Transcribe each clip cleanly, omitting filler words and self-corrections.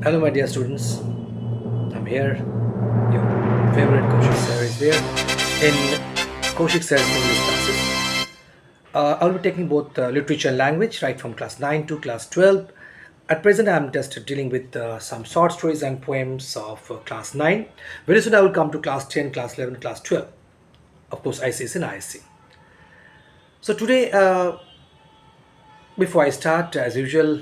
Hello, my dear students. I'm here, your favorite Kaushik sir is there in Kaushik sir's English classes. I'll be taking both literature and language right from class 9 to class 12. At present, I'm just dealing with some short stories and poems of class 9. Very soon, I will come to class 10, class 11, class 12. Of course, ICS and ISC. So, today, before I start, as usual,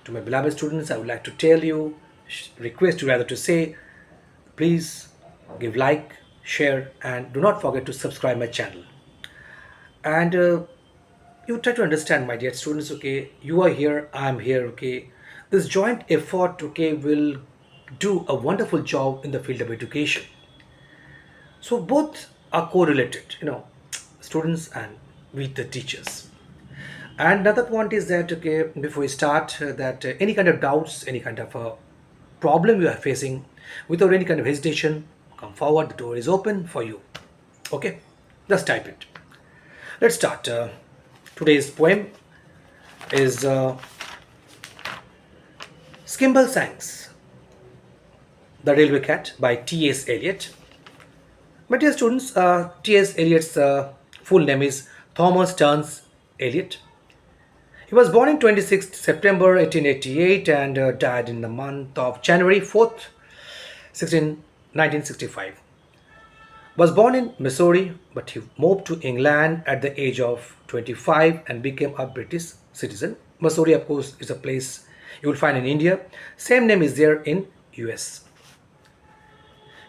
to my beloved students, I would like to tell you, request you rather to say, please give like, share, and do not forget to subscribe my channel. And you try to understand, my dear students. Okay, you are here, I am here. Okay, this joint effort, okay, will do a wonderful job in the field of education. So both are correlated, students and with the teachers. And another point is that, okay, before we start, that any kind of doubts, any kind of problem you are facing, without any kind of hesitation, come forward. The door is open for you. Okay, just type it. Let's start. Today's poem is Skimbleshanks, the Railway Cat by T.S. Eliot. My dear students, T.S. Eliot's full name is Thomas Stearns Eliot. He was born in 26th September 1888 and died in the month of January 4th, 1965. Was born in Missouri, but he moved to England at the age of 25 and became a British citizen. Missouri, of course, is a place you will find in India. Same name is there in US.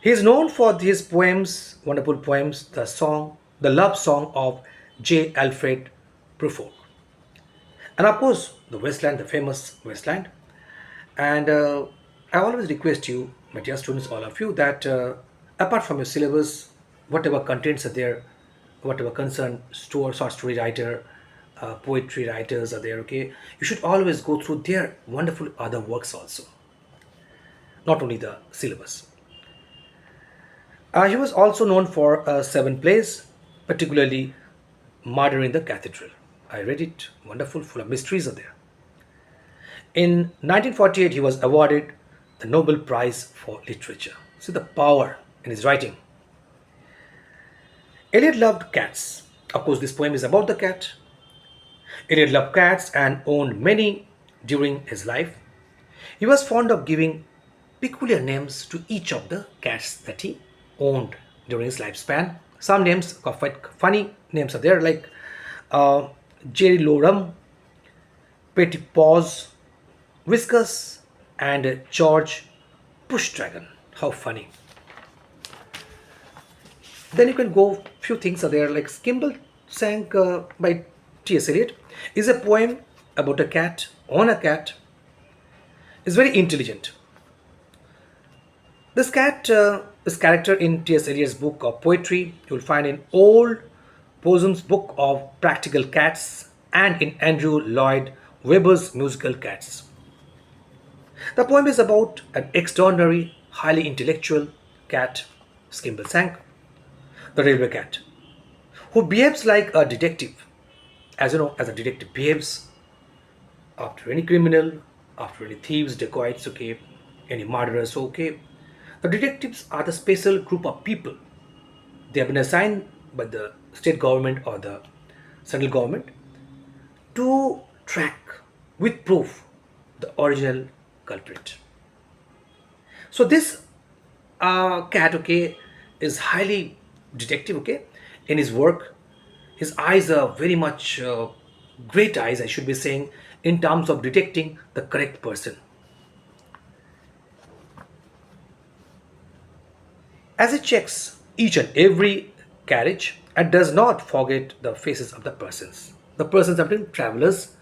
He is known for his poems, wonderful poems, the love song of J. Alfred Prufrock. And of course, the Westland, the famous Westland. And I always request you, my dear students, all of you, that apart from your syllabus, whatever contents are there, whatever concern short story writer, poetry writers are there, okay, you should always go through their wonderful other works also, not only the syllabus. He was also known for seven plays, particularly Murder in the Cathedral. I read it, wonderful, full of mysteries are there. In 1948, he was awarded the Nobel Prize for Literature. See the power in his writing. Eliot loved cats. Of course, this poem is about the cat. Eliot loved cats and owned many during his life. He was fond of giving peculiar names to each of the cats that he owned during his lifespan. Some names, quite funny names are there, like Jerry Lorum, Petty Paws, Whiskas, and George Push Dragon. How funny. Then you can go, few things are there, like Skimbleshanks by T.S. Eliot is a poem about a cat on a cat. It's very intelligent. This character in T.S. Eliot's book of poetry, you will find in Old Possum's book of practical cats and in Andrew Lloyd Webber's musical cats. The poem is about an extraordinary, highly intellectual cat, Skimbleshanks, the railway cat, who behaves like a detective. As you know, as a detective behaves after any criminal, after any thieves, dacoits, okay, any murderers, okay. The detectives are the special group of people. They have been assigned by the state government or the central government to track with proof the original culprit. So this cat, okay, is highly detective, okay, in his work. His eyes are very much great eyes, I should be saying, in terms of detecting the correct person. As he checks each and every carriage and does not forget the faces of the persons. The persons have been travelers,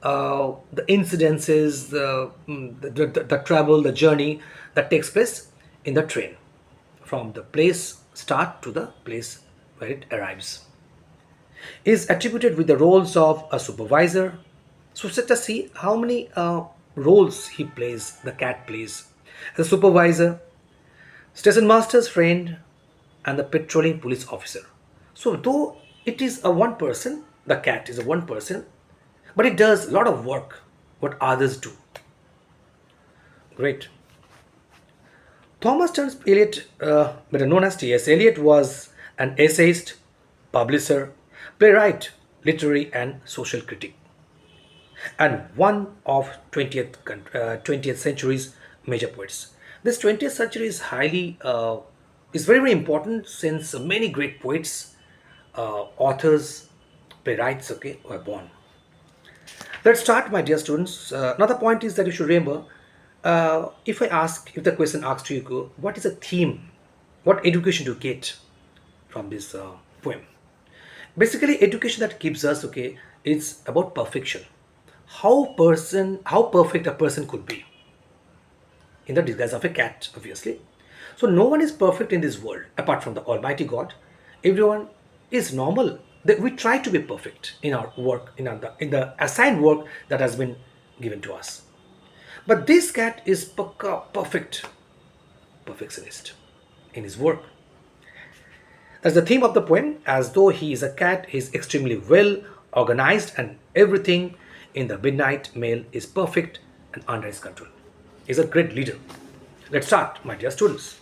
the incidences, the travel, the journey that takes place in the train from the place start to the place where it arrives. Is attributed with the roles of a supervisor. So let us see how many roles he plays, the cat plays. The supervisor, station master's friend, and the patrolling police officer. So though it is a one person, the cat is a one person, but it does a lot of work what others do. Great. Thomas Stearns Eliot, better known as T.S. Eliot, was an essayist, publisher, playwright, literary and social critic, and one of 20th century's major poets. This 20th century is is very, very important since many great poets, authors, playwrights, okay, were born. Let's start, my dear students. Another point is that you should remember, if the question asks to you, what is a theme? What education do you get from this poem? Basically, education that gives us, okay, it's about perfection. How perfect a person could be in the disguise of a cat, obviously. So no one is perfect in this world apart from the Almighty God. Everyone is normal. We try to be perfect in our work, in the assigned work that has been given to us. But this cat is perfectionist in his work. That's the theme of the poem. As though he is a cat, he is extremely well organized, and everything in the midnight mail is perfect and under his control. He's a great leader. Let's start, my dear students.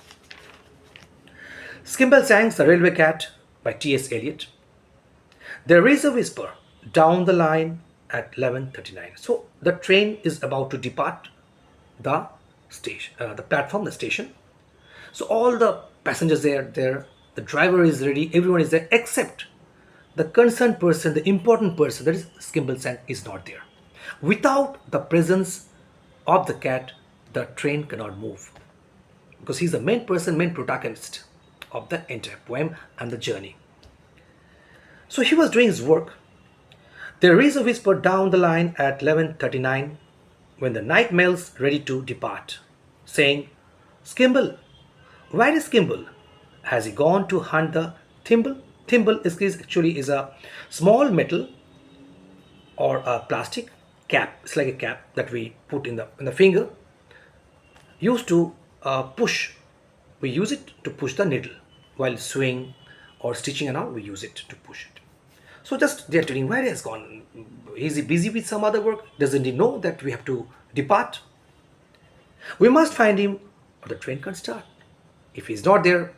Skimbleshanks, the Railway Cat by T.S. Eliot. There is a whisper down the line at 11:39. So the train is about to depart the station, the platform, the station. So all the passengers are there, the driver is ready, everyone is there, except the concerned person, the important person, that is Skimbleshank, is not there. Without the presence of the cat, the train cannot move, because he's the main person, main protagonist of the entire poem and the journey. So he was doing his work. There is a whisper down the line at 11:39 when the night mail's ready to depart, saying, Skimble, where is Skimble? Has he gone to hunt the thimble? Thimble is a small metal or a plastic cap. It's like a cap that we put in the finger, used to push. We use it to push the needle while sewing or stitching and all. We use it to push it. So just they're telling where he has gone. Is he busy with some other work? Doesn't he know that we have to depart? We must find him or the train can't start. If he's not there,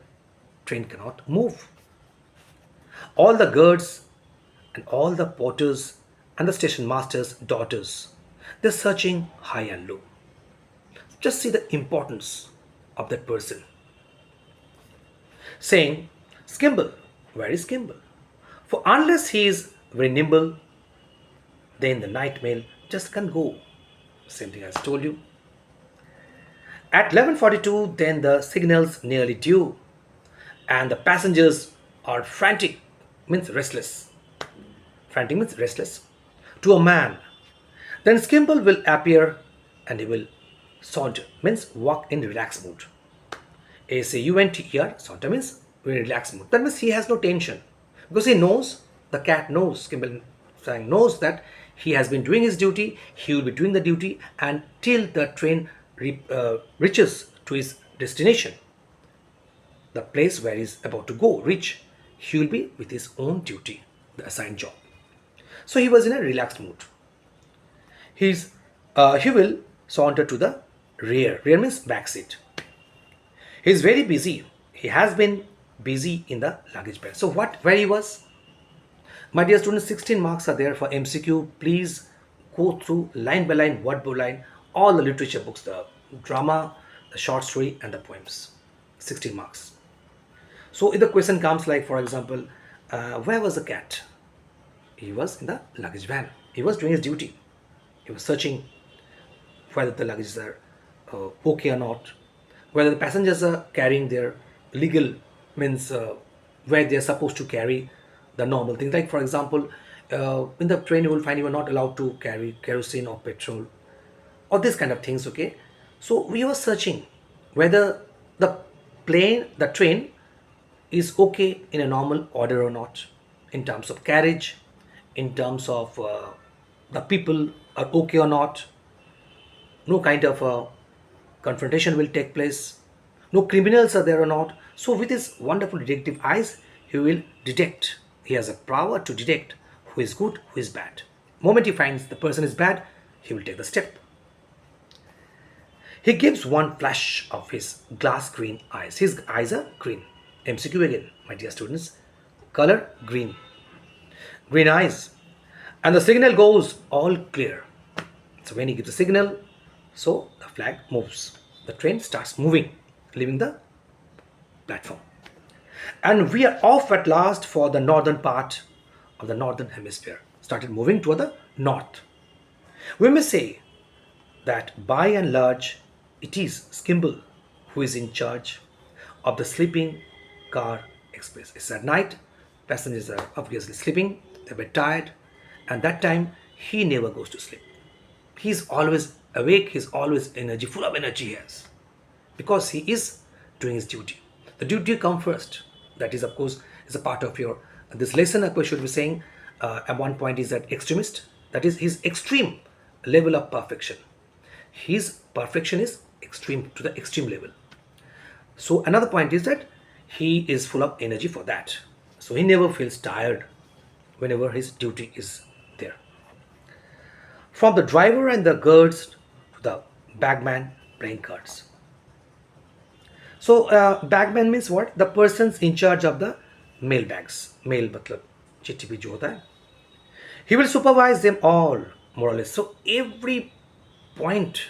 train cannot move. All the guards and all the porters and the station master's daughters, they're searching high and low. Just see the importance of that person. Saying, Skimble, where is Skimble? For unless he is very nimble, then the night mail just can't go. Same thing as I told you. At 11:42, then the signal's nearly due, and the passengers are frantic, means restless. Frantic means restless. To a man. Then Skimble will appear and he will saunter, means walk in relaxed mood. S-A-U-N-T-E-R, saunter means very relaxed mood. That means he has no tension. Because he knows, the cat knows, Skimbleshank knows that he has been doing his duty, he will be doing the duty until the train reaches to his destination. The place where he is about to go, reach, he will be with his own duty, the assigned job. So he was in a relaxed mood. He will saunter to the rear. Rear means back seat. He is very busy. He has been busy in the luggage bag. So where he was? My dear students, 16 marks are there for MCQ. Please go through line by line, word by line, all the literature books, the drama, the short story and the poems. 16 marks. So if the question comes like, for example, where was the cat? He was in the luggage van. He was doing his duty. He was searching whether the luggages are okay or not, whether the passengers are carrying their legal, means where they are supposed to carry the normal things. Like for example, in the train you will find you are not allowed to carry kerosene or petrol or this kind of things. Okay, so we were searching whether the train is okay in a normal order or not, in terms of carriage, in terms of the people are okay or not, no kind of confrontation will take place, no criminals are there or not. So with his wonderful detective eyes, he will detect. He has a power to detect who is good, who is bad. Moment he finds the person is bad, he will take the step. He gives one flash of his glass green eyes. His eyes are green. MCQ again, my dear students. Color green. Green eyes. And the signal goes all clear. So when he gives a signal, so the flag moves. The train starts moving, leaving the platform. And we are off at last for the northern part of the northern hemisphere. Started moving toward the north. We may say that by and large it is Skimble who is in charge of the sleeping car express. It's at night, passengers are obviously sleeping, they're a bit tired, and that time he never goes to sleep. He's always awake, he's always energy, full of energy he has. Because he is doing his duty. The duty come first. That is, of course, is a part of your this lesson. Of course, should be saying at one point is that extremist. That is his extreme level of perfection. His perfection is extreme to the extreme level. So another point is that he is full of energy for that. So he never feels tired whenever his duty is there. From the driver and the guards to the bagman playing cards. So bagman means what? The persons in charge of the mail bags. Mail matlab चिट्ठी भी जो होता है. He will supervise them all more or less. So every point,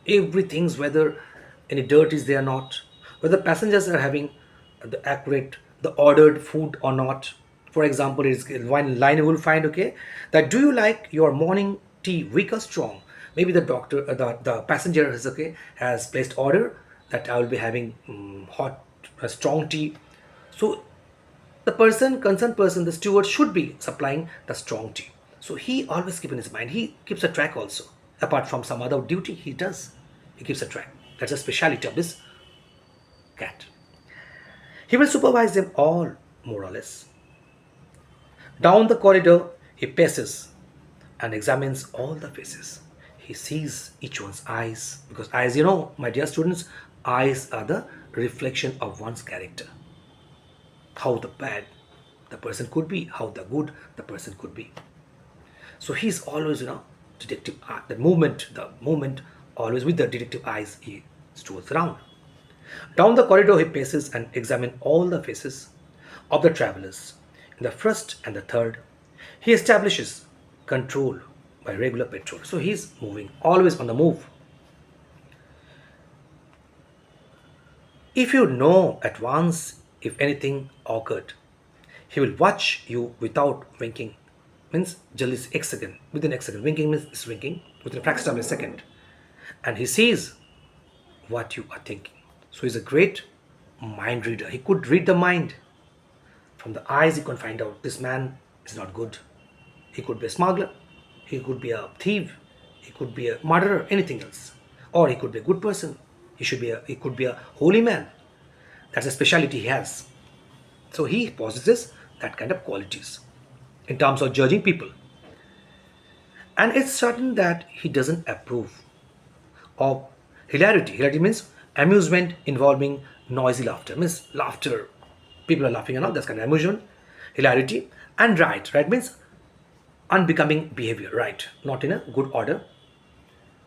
everything, whether any dirt is there or not, whether passengers are having the accurate, the ordered food or not. For example, it's one line you will find, okay, that do you like your morning tea weak or strong? Maybe the doctor, the passenger is okay, has placed order that I will be having hot, strong tea. So the person, concerned person, the steward should be supplying the strong tea. So he always keep in his mind. He keeps a track also. Apart from some other duty, he does. He keeps a track. That's a speciality of this cat. He will supervise them all, more or less. Down the corridor, he paces and examines all the faces. He sees each one's eyes. Because eyes, you know, my dear students, eyes are the reflection of one's character. How the bad the person could be, how the good the person could be. So he's always, detective eye. The movement, always with the detective eyes, he strolls around. Down the corridor, he paces and examines all the faces of the travelers. In the first and the third, he establishes control by regular patrol. So he's moving, always on the move. If you know at once if anything occurred, he will watch you without winking. Means jaldi se ek second, within a second. Winking means is winking within a fraction of a second. And he sees what you are thinking. So he's a great mind reader. He could read the mind. From the eyes, he can find out this man is not good. He could be a smuggler. He could be a thief. He could be a murderer, anything else. Or he could be a good person. He could be a holy man. That's a speciality he has. So he possesses that kind of qualities in terms of judging people. And it's certain that he doesn't approve of hilarity. Hilarity means amusement involving noisy laughter. Means laughter, people are laughing and all, that's kind of amusement. Hilarity. And right. Right means unbecoming behavior. Right. Not in a good order.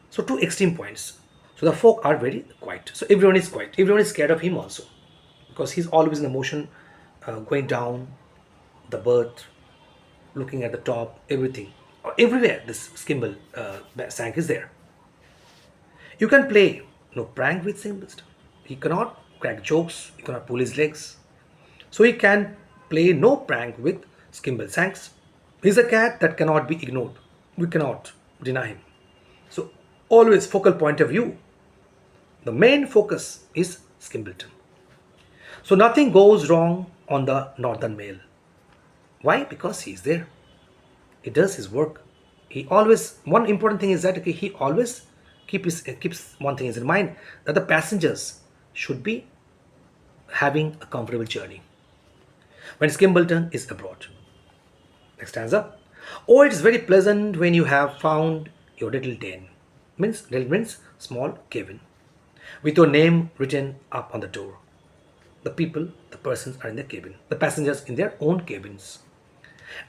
So two extreme points. So the folk are very quiet. So everyone is quiet. Everyone is scared of him also. Because he's always in the motion, going down the berth, looking at the top, everything. Everywhere this Skimbleshanks is there. You can play no prank with Skimbleshanks. He cannot crack jokes. He cannot pull his legs. So he can play no prank with Skimbleshanks. He's a cat that cannot be ignored. We cannot deny him. So always focal point of view. The main focus is Skimbleton. So nothing goes wrong on the Northern Mail. Why? Because he's there. He does his work. He always, one important thing is that he always keeps one thing in mind, that the passengers should be having a comfortable journey when Skimbleton is abroad. Next stanza. Oh, it's very pleasant when you have found your little den. Little means small cabin, with your name written up on the door. The people, the persons are in the cabin. The passengers in their own cabins.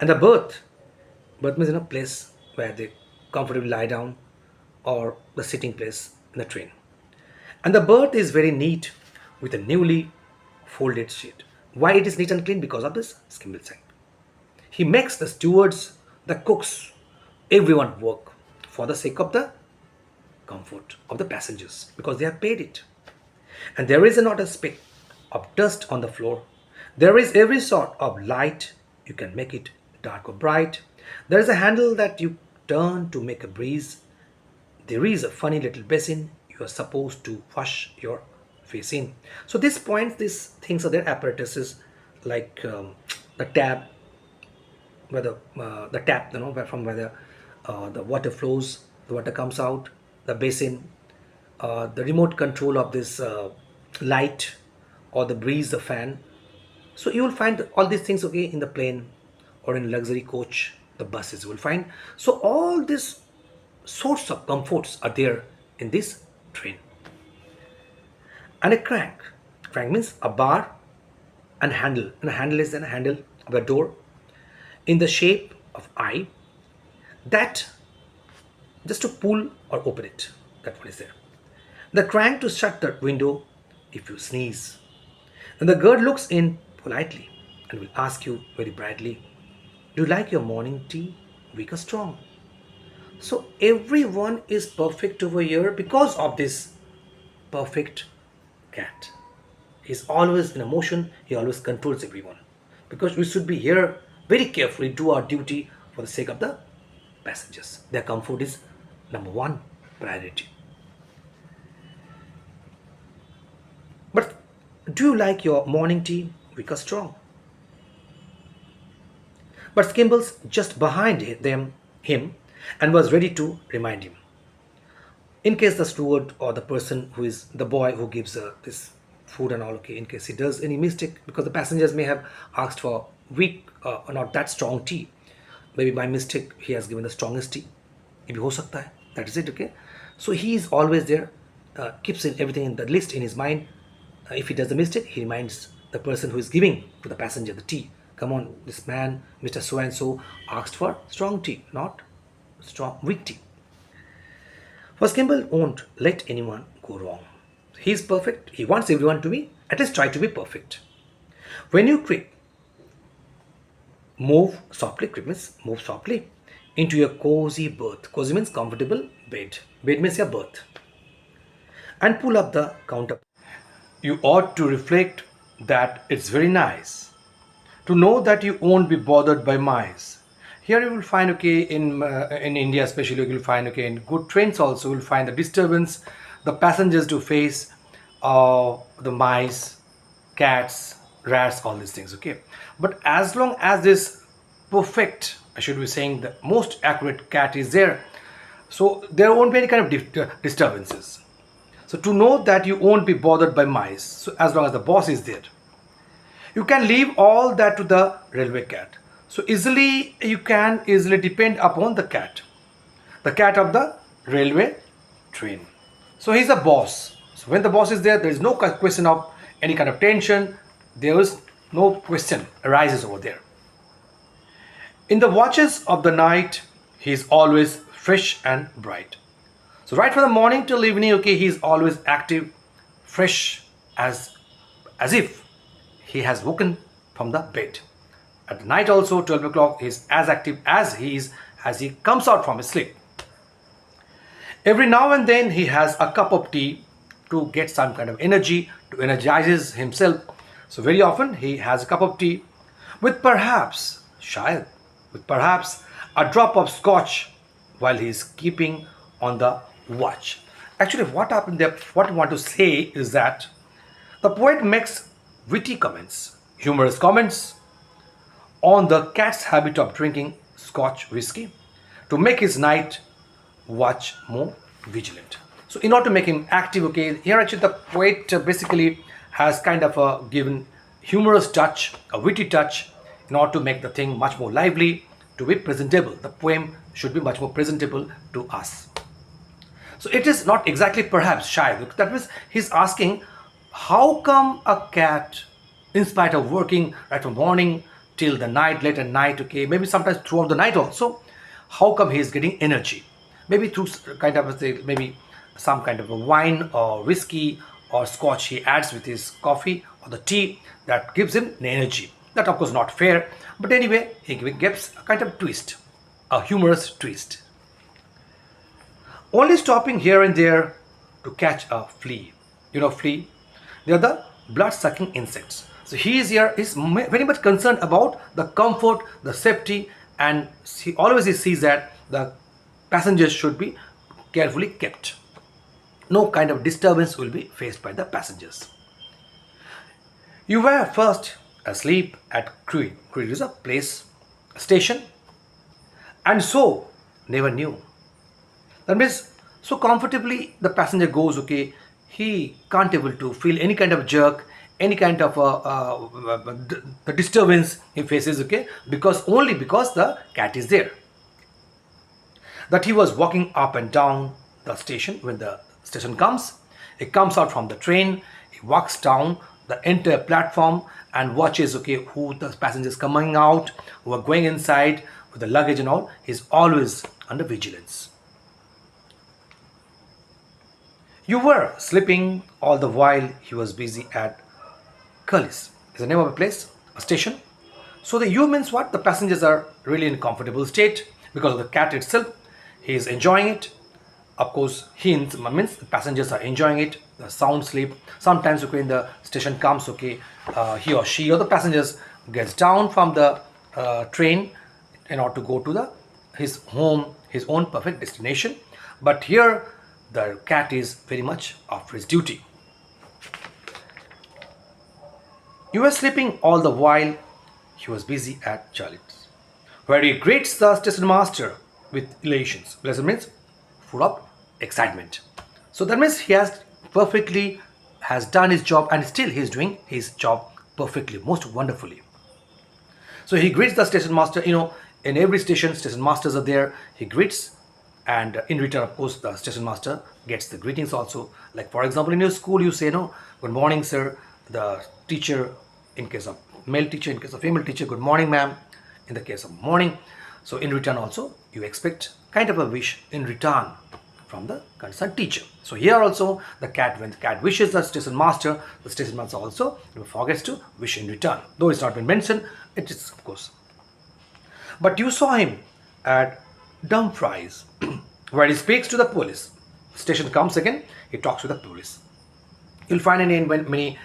And the berth means in a place where they comfortably lie down, or the sitting place in the train. And the berth is very neat with a newly folded sheet. Why it is neat and clean? Because of this Skimbleshank. He makes the stewards, the cooks, everyone work for the sake of the comfort of the passengers because they have paid it. And there is not a speck of dust on the floor. There is every sort of light. You can make it dark or bright. There is a handle that you turn to make a breeze. There is a funny little basin you are supposed to wash your face in. So this point, these things are their apparatuses like the tab, where the tap, where from where the water flows, the water comes out, the basin, the remote control of this light or the breeze, the fan. So you will find all these things, okay, in the plane or in luxury coach, the buses you will find. So all these sorts of comforts are there in this train. And a crank. Crank means a bar and handle. And a handle is then a handle of a door in the shape of eye that just to pull or open it. That one is there. The crank to shut the window if you sneeze. And the girl looks in politely and will ask you very brightly, do you like your morning tea weak or strong? So everyone is perfect over here because of this perfect cat. He's always in a motion, he always controls everyone. Because we should be here very carefully, do our duty for the sake of the passengers. Their comfort is number one priority. But do you like your morning tea weak or strong? But Skimbles just behind him and was ready to remind him. In case the steward or the person who is the boy who gives this food and all, okay, in case he does any mistake, because the passengers may have asked for weak or not that strong tea. Maybe by mistake he has given the strongest tea. Maybe ho sakta hai. That is it, okay. So he is always there, keeps in everything in the list in his mind. If he does the mistake, he reminds the person who is giving to the passenger the tea. Come on, this man, Mr. So and so, asked for strong tea, not strong weak tea. For Skimble won't let anyone go wrong. He is perfect. He wants everyone to be, at least try to be perfect. When you quick, move softly, move softly into your cozy berth. Cozy means comfortable bed. Bed means your berth. And pull up the counter. You ought to reflect that it's very nice to know that you won't be bothered by mice. Here you will find, okay, in India especially, you will find, okay, in good trains also, you will find the disturbance the passengers do face, the mice, cats, rats, all these things, okay. But as long as this perfect, I should be saying the most accurate cat is there, so there won't be any kind of disturbances. So to know that you won't be bothered by mice, so as long as the boss is there. You can leave all that to the railway cat. So you can easily depend upon the cat of the railway train. So he's a boss. So when the boss is there is no question of any kind of tension. There is no question arises over there. In the watches of the night, he is always fresh and bright. So right from the morning till evening, okay, he is always active, fresh, as if he has woken from the bed. At night also, 12 o'clock, he is as active as he comes out from his sleep. Every now and then he has a cup of tea to get some kind of energy, to energizes himself. So very often he has a cup of tea with perhaps a drop of scotch while he is keeping on the watch. Actually, what happened there, what I want to say is that the poet makes witty comments, humorous comments on the cat's habit of drinking scotch whiskey to make his night watch more vigilant. So in order to make him active, okay, here actually the poet basically has kind of given humorous touch, a witty touch, in order to make the thing much more lively, to be presentable. The poem should be much more presentable to us. So it is not exactly perhaps shy. That means he's asking, how come a cat, in spite of working right from morning till the night, late at night, okay, maybe sometimes throughout the night also, how come he is getting energy? Maybe through kind of maybe some kind of a wine or whiskey or scotch he adds with his coffee or the tea that gives him an energy. That of course not fair, but anyway he gives a kind of twist, a humorous twist. Only stopping here and there to catch a flea. You know, flea? They are the blood sucking insects. So he is here, is very much concerned about the comfort, the safety, and he sees that the passengers should be carefully kept. No kind of disturbance will be faced by the passengers. You were first asleep at Crete. Crete is a place, a station, and so never knew. That means so comfortably the passenger goes, okay, he can't able to feel any kind of jerk, any kind of the disturbance he faces, okay, because only because the cat is there. That he was walking up and down the station when the station comes. He comes out from the train, he walks down the entire platform and watches, okay, who the passengers coming out, who are going inside with the luggage and all. He's always under vigilance. You were sleeping all the while he was busy at Cullis. Is the name of a place, a station. So the you means what? The passengers are really in a comfortable state because of the cat itself. He is enjoying it. Of course, he means the passengers are enjoying it. The sound sleep. Sometimes, okay, when the station comes, okay, he or she or the passengers gets down from the train in order to go to the his home, his own perfect destination. But here, the cat is very much after his duty. You were sleeping all the while he was busy at Charlotte's, where he greets the station master with elations. Elation means full of excitement. So that means he has perfectly has done his job and still he is doing his job perfectly, most wonderfully. So he greets the station master. You know, in every station, station masters are there. He greets, and in return, of course, the station master gets the greetings also. Like for example, in your school, you say, no, good morning, sir. The teacher, in case of male teacher, in case of female teacher, good morning, ma'am. In the case of morning, so in return also, you expect kind of a wish in return from the concerned teacher. So here also, the cat, when the cat wishes the station master also forgets to wish in return. Though it's not been mentioned, it is of course. But you saw him at Dumfries, where he speaks to the police. Station comes again, he talks with the police. You'll find in many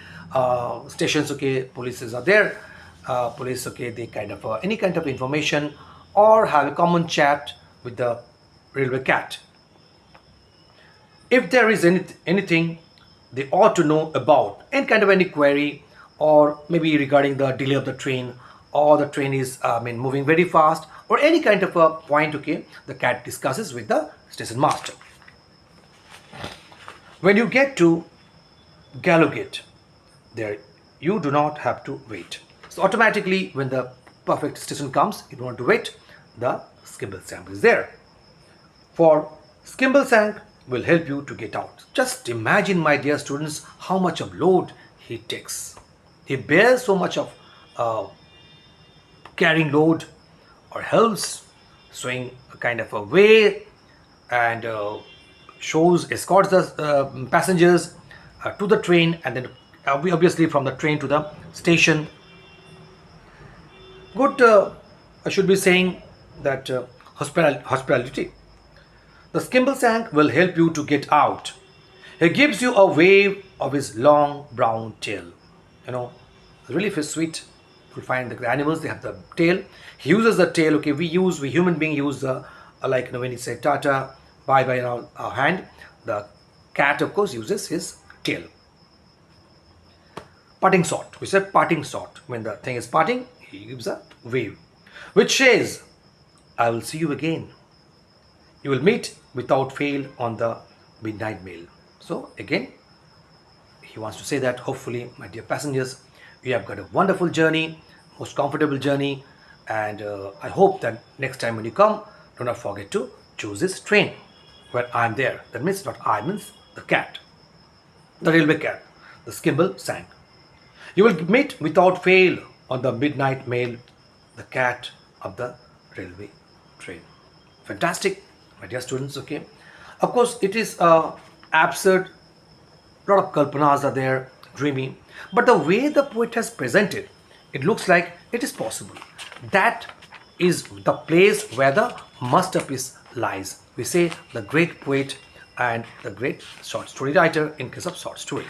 stations, okay, polices are there. Police, okay, they kind of any kind of information or have a common chat with the railway cat. If there is anything they ought to know about, any kind of any query, or maybe regarding the delay of the train, or the train is moving very fast, or any kind of a point, okay, the cat discusses with the station master. When you get to Gallowgate, there you do not have to wait. So automatically, when the perfect station comes, you don't want to wait. The Skimbleshank is there. For Skimbleshank will help you to get out. Just imagine, my dear students, how much of load he takes. He bears so much of carrying load, or helps, showing a kind of a way, and escorts the passengers to the train, and then obviously from the train to the station. Good, I should be saying that hospitality. The Skimbleshank will help you to get out. He gives you a wave of his long brown tail. You know, really feels sweet. You'll find the animals, they have the tail. He uses the tail. Okay, we human being use the like, you know, when you say tata, bye bye in our hand. The cat, of course, uses his tail. Parting shot. We said parting shot. When the thing is parting, he gives a wave, which says, I will see you again. You will meet without fail on the midnight mail. So again, he wants to say that hopefully, my dear passengers, you have got a wonderful journey, most comfortable journey, and I hope that next time when you come, do not forget to choose this train where I am there. That means not I, means the cat, the railway cat, the Skimbleshank. You will meet without fail on the midnight mail, the cat of the railway train. Fantastic, my dear students. Okay, of course it is absurd, a lot of kalpanas are there, dreamy. But the way the poet has presented, it looks like it is possible. That is the place where the masterpiece lies. We say the great poet and the great short story writer in case of short story.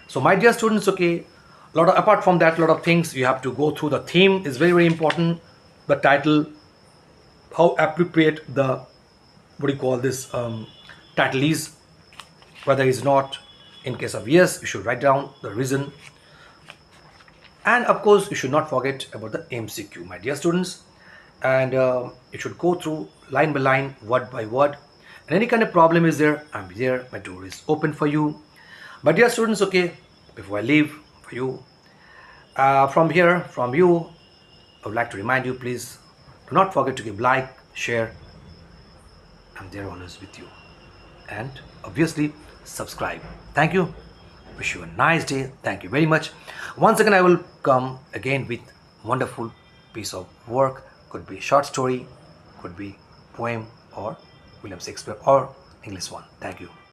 So my dear students, okay, apart from that, a lot of things you have to go through. The theme is very, very important. The title, how appropriate the, what do you call this, title is, whether it's not. In case of yes, you should write down the reason. And of course, you should not forget about the MCQ, my dear students. And you should go through line by line, word by word. And any kind of problem is there, I'm there. My door is open for you. My dear students, okay, before I leave for you, from you, I would like to remind you, please do not forget to give like, share. I'm there always with you. And obviously, subscribe. Thank you. Wish you a nice day. Thank you very much. Once again, I will come again with wonderful piece of work. Could be a short story, could be poem or William Shakespeare or English one. Thank you.